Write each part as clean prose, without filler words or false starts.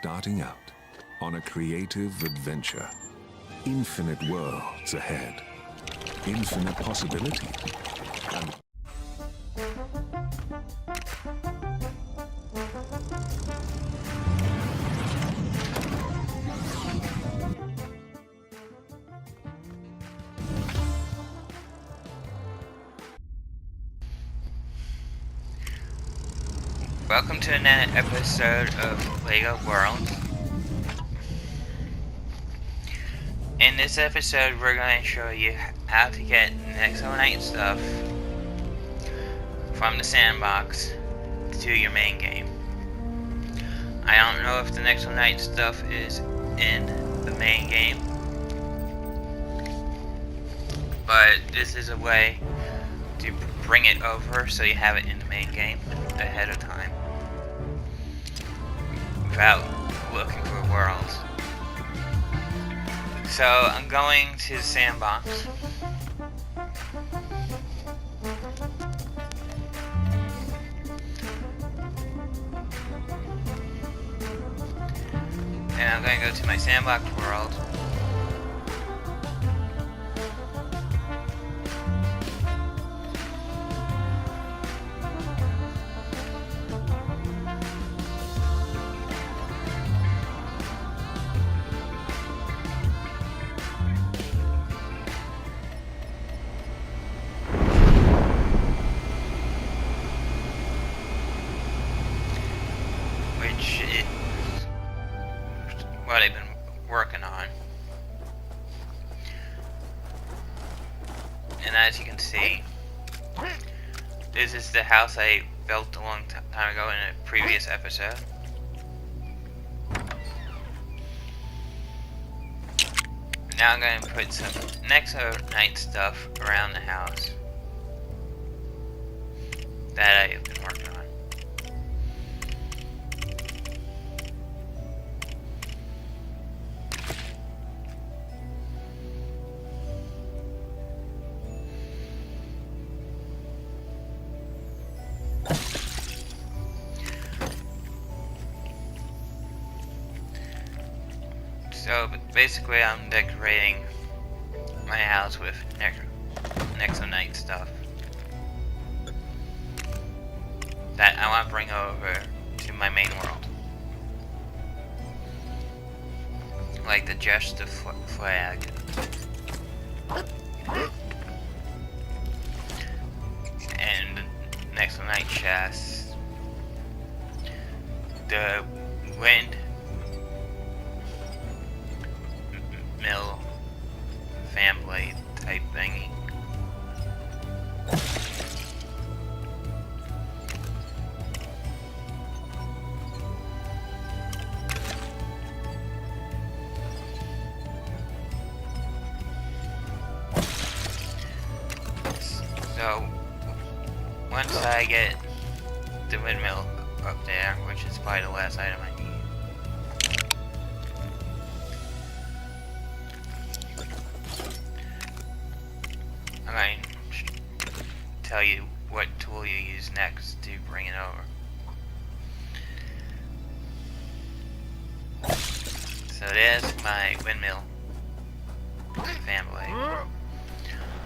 starting out on a creative adventure. Infinite worlds ahead. Infinite possibilities. And welcome to another episode of LEGO Worlds. In this episode, we're going to show you how to get Nexo Knight stuff from the sandbox to your main game. I don't know if the Nexo Knight stuff is in the main game, but this is a way to bring it over so you have it in the main game ahead of time without looking for worlds. So I'm going to the sandbox. And I'm going to go to my sandbox world. Which is what I've been working on. And as you can see, this is the house I built a long time ago in a previous episode. Now I'm going to put some Nexo Knight stuff around the house that I have been working on. So basically I'm decorating my house with Nexo Knight stuff that I want to bring over to my main world. Like the Jester flag. And the Nexo Knight chest. The wind mill fan blade type thingy. So once I get the windmill up there, which is probably the last item I need, I'm going to tell you what tool you use next to bring it over. So there's my windmill fan blade.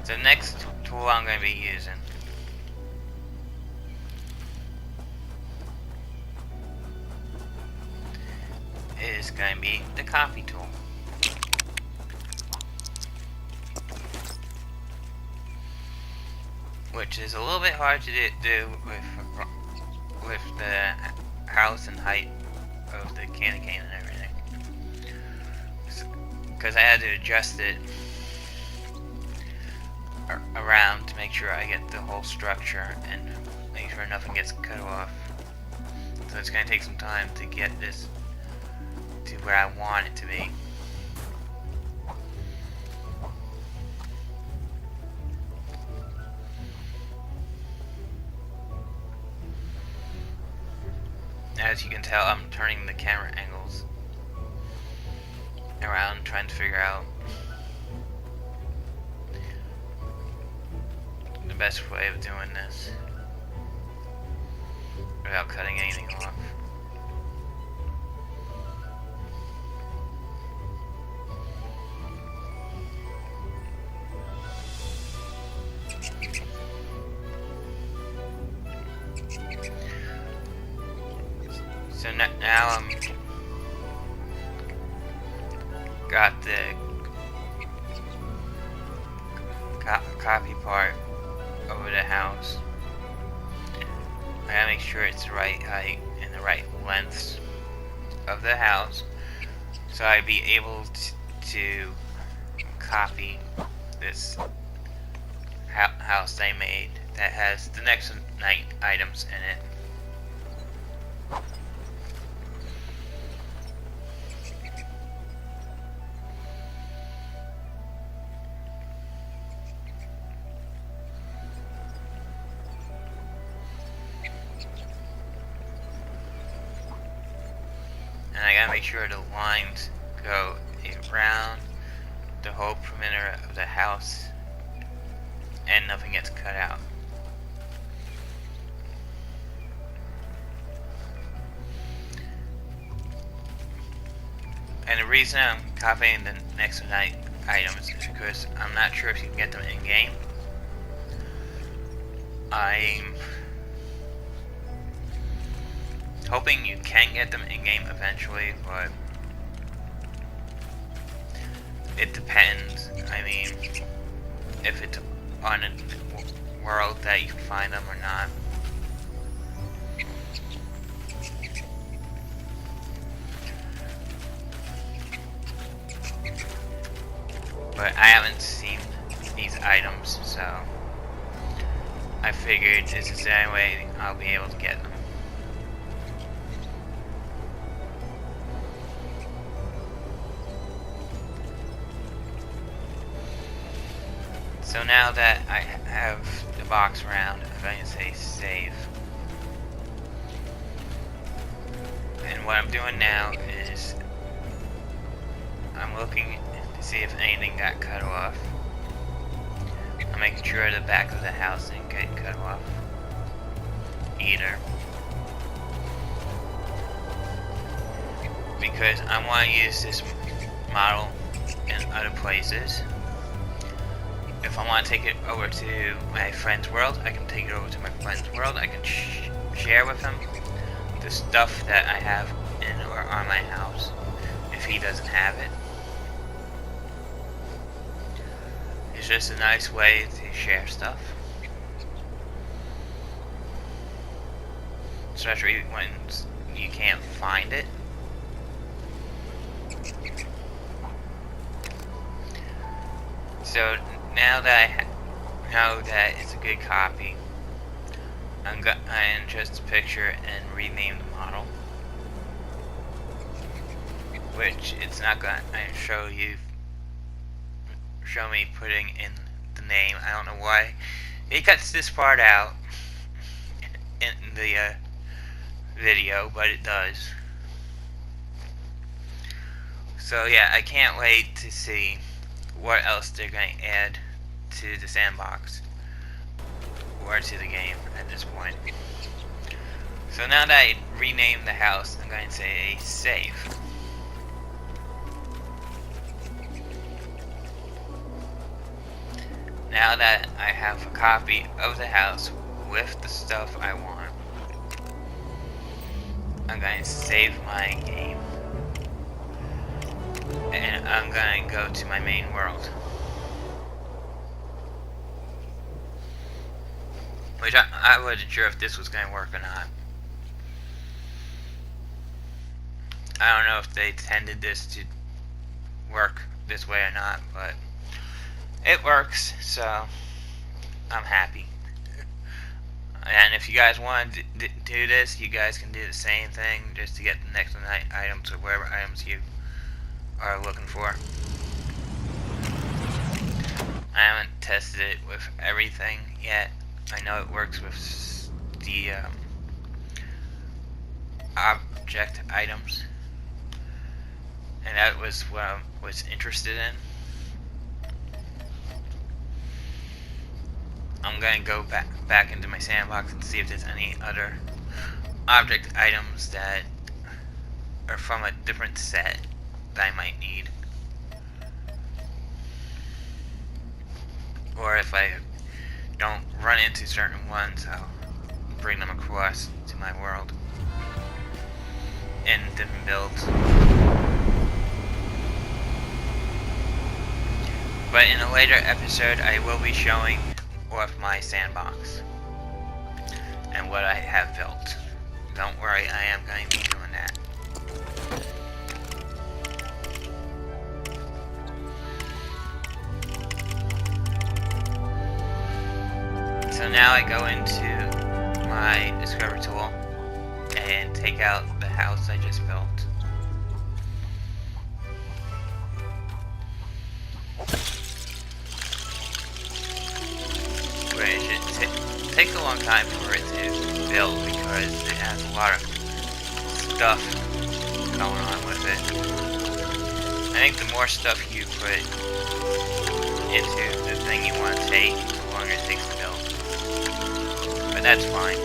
So the next tool I'm going to be using is going to be the coffee tool. Which is a little bit hard to do with the house and height of the candy cane and everything. Because I had to adjust it around to make sure I get the whole structure and make sure nothing gets cut off. So it's going to take some time to get this to where I want it to be. As you can tell, I'm turning the camera angles around, trying to figure out the best way of doing this without cutting anything off. now I'm got the copy part over the house. I gotta make sure it's the right height and the right lengths of the house, so I'd be able to copy this house I made that has the Nexo Knight items in it. And I gotta make sure the lines go around the whole perimeter of the house and nothing gets cut out. And the reason I'm copying the Nexo Knight items is because I'm not sure if you can get them in game. I'm hoping you can get them in game eventually, but it depends. I mean, if it's on a world that you can find them or not. But I haven't seen these items, so I figured this is the only way I'll be able to get them. So now that I have the box around, I'm going to say save. And what I'm doing now is I'm looking to see if anything got cut off. I'm making sure the back of the house didn't get cut off either, because I want to use this model in other places. If I want to take it over to my friend's world, I can take it over to my friend's world. I can share with him the stuff that I have in or on my house if he doesn't have it. It's just a nice way to share stuff, especially when you can't find it. So now that I know that it's a good copy, I'm going to just picture and rename the model, which it's not going to show me putting in the name. I don't know why it cuts this part out in the video, but it does. So yeah, I can't wait to see what else they're going to add to the sandbox or to the game at this point. So now that I renamed the house, I'm going to say save. Now that I have a copy of the house with the stuff I want, I'm going to save my game. And I'm going to go to my main world, which I wasn't sure if this was going to work or not. I don't know if they intended this to work this way or not, but it works, so I'm happy. And if you guys want to do this, you guys can do the same thing just to get the Nexo Knight items or whatever items you are looking for. I haven't tested it with everything yet. I know it works with the object items, and that was what I was interested in. I'm going to go back into my sandbox and see if there's any other object items that are from a different set that I might need. Or if I don't run into certain ones, I'll bring them across to my world. in different builds. But in a later episode, I will be showing off my sandbox and what I have built. Don't worry, I am going to be doing that. So now I go into my Discover tool and take out the house I just built. But it should take a long time for it to build because it has a lot of stuff going on with it. I think the more stuff you put into the thing you want to take, the longer it takes to build. But that's fine.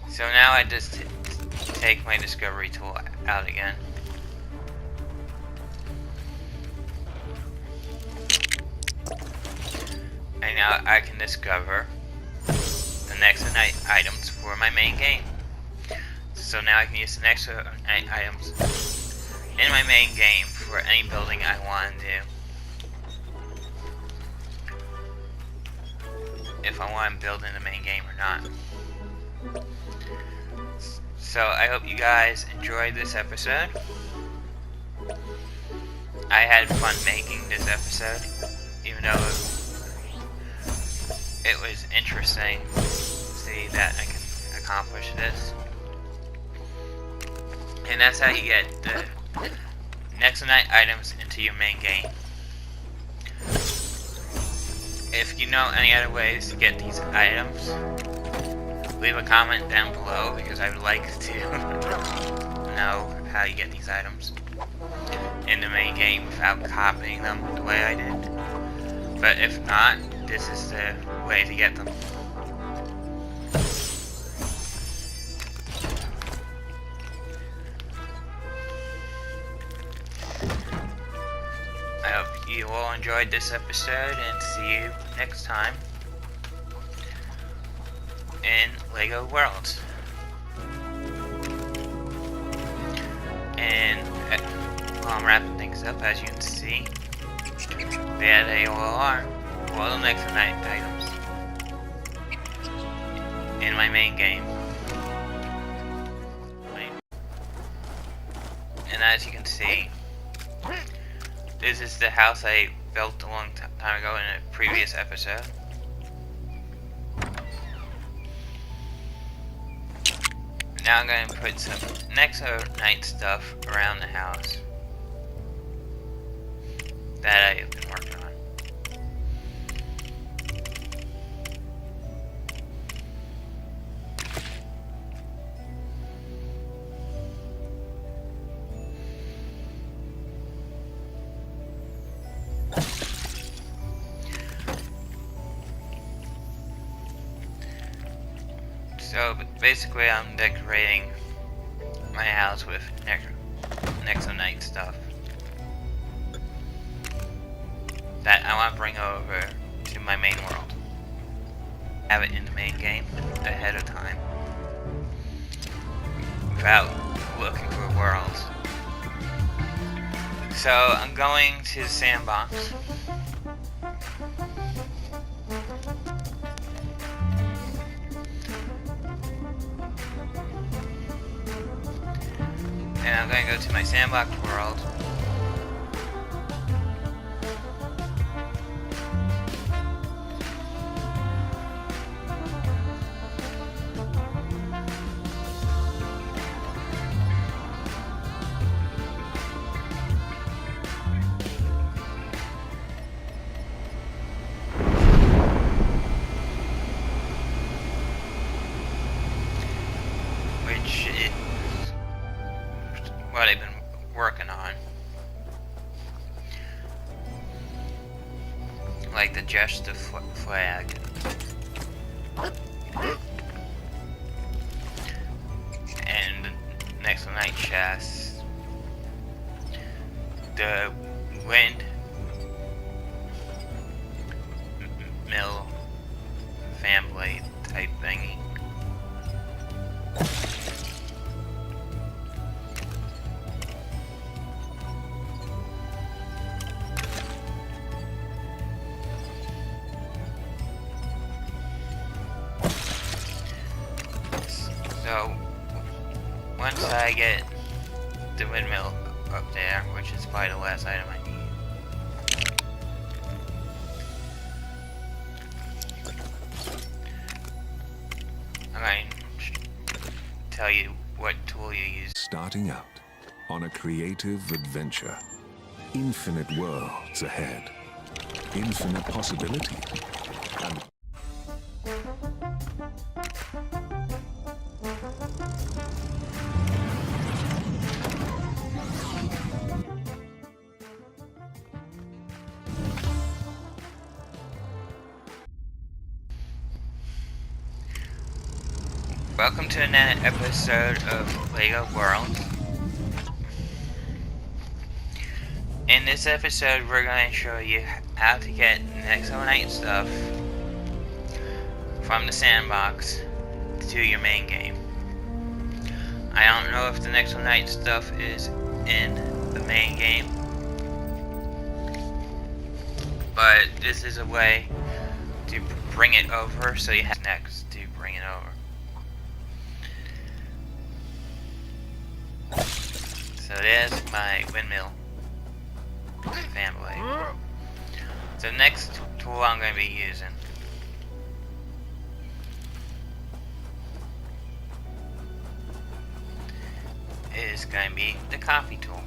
So now I just take my discovery tool out again. And now I can discover the Nexo Knight items for my main game. So now I can use the Nexo Knight items in my main game for any building I want to do. If I want to build in the main game or not. So I hope you guys enjoyed this episode. I had fun making this episode, even though it was interesting to see that I can accomplish this. And that's how you get the Nexo Knight items into your main game. If you know any other ways to get these items, leave a comment down below because I would like to know how you get these items in the main game without copying them the way I did. But if not, this is the way to get them. I hope you all enjoyed this episode and see you next time in LEGO Worlds. And while I'm wrapping things up, as you can see, there they all are, all the Nexo Knight items in my main game. And as you can see, this is the house I built a long time ago in a previous episode. Now I'm going to put some Nexo Knight stuff around the house that I have been working on. So basically I'm decorating my house with Nexo Knight stuff that I want to bring over to my main world. Have it in the main game ahead of time without looking for worlds. So I'm going to the sandbox. And I'm going to go to my sandbox world. Which is what I've been working on. Like the gesture flag. And the Nexo Knight chest. The wind windmill fan blade type thingy. So once I get the windmill up there, which is probably the last item I need. I'm going to tell you what tool you use. Starting out on a creative adventure. Infinite worlds ahead. Infinite possibility. And welcome to another episode of Lego Worlds. In this episode, we're going to show you how to get Nexo Knight stuff from the sandbox to your main game. I don't know if the Nexo Knight stuff is in the main game, but this is a way to bring it over, so you have next to bring it over. So there's my windmill fan blade. So the next tool I'm going to be using is going to be the coffee tool.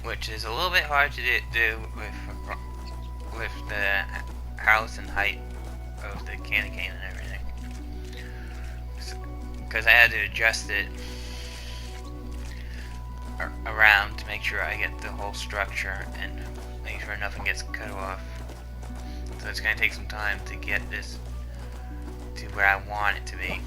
Which is a little bit hard to do with the house and height of the candy cane and everything. Because I had to adjust it around to make sure I get the whole structure and make sure nothing gets cut off. So it's going to take some time to get this to where I want it to be.